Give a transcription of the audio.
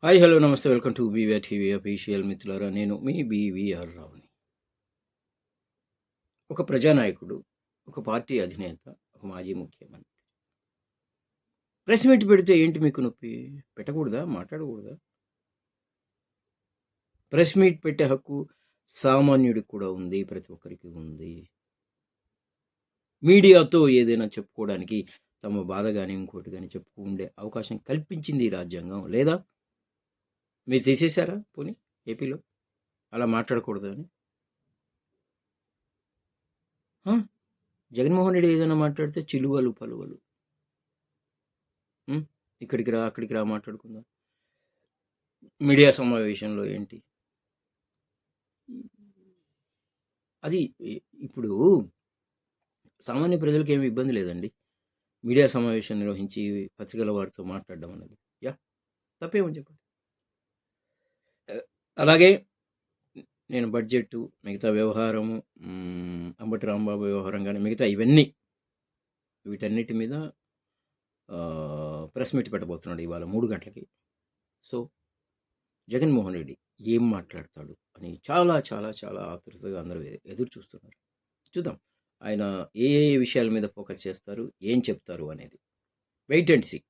Hi hello నమస్తే welcome to BVR TV official మిత్రులారా నేను మీ బీవీఆర్ రావుని. ఒక ప్రజానాయకుడు, ఒక పార్టీ అధినేత, ఒక మాజీ ముఖ్యమంత్రి ప్రెస్ మీట్ పెడితే ఏంటి మీకు నొప్పి? పెట్టకూడదా? మాట్లాడకూడదా? ప్రెస్ మీట్ పెట్టే హక్కు సామాన్యుడికి కూడా ఉంది, ప్రతి ఒక్కరికి ఉంది. మీడియాతో ఏదైనా చెప్పుకోవడానికి తమ బాధ కానీ ఇంకోటి కానీ చెప్పుకుండే అవకాశం కల్పించింది ఈ రాజ్యాంగం. లేదా మీరు తీసేశారా పోనీ ఏపీలో అలా మాట్లాడకూడదని? జగన్మోహన్ రెడ్డి ఏదైనా మాట్లాడితే చిలువలు పలువలు, ఇక్కడికి రా అక్కడికి రా మాట్లాడుకుందాం. మీడియా సమావేశంలో ఏంటి అది? ఇప్పుడు సామాన్య ప్రజలకు ఏమి ఇబ్బంది లేదండి మీడియా సమావేశం నిర్వహించి పత్రికల వారితో మాట్లాడడం అనేది. తప్పేమని చెప్పండి. అలాగే నేను బడ్జెట్, మిగతా వ్యవహారము, అంబటి రాంబాబు వ్యవహారం కానీ మిగతా ఇవన్నీ వీటన్నిటి మీద ప్రెస్ మీట్ పెట్టబోతున్నాడు ఇవాళ 3 గంటలకి. సో జగన్మోహన్ రెడ్డి ఏం మాట్లాడతాడు అని చాలా చాలా చాలా ఆతృతగా అందరూ ఎదురు చూస్తున్నారు. చూద్దాం ఆయన ఏ ఏ విషయాల మీద ఫోకస్ చేస్తారు, ఏం చెప్తారు అనేది. Wait and see.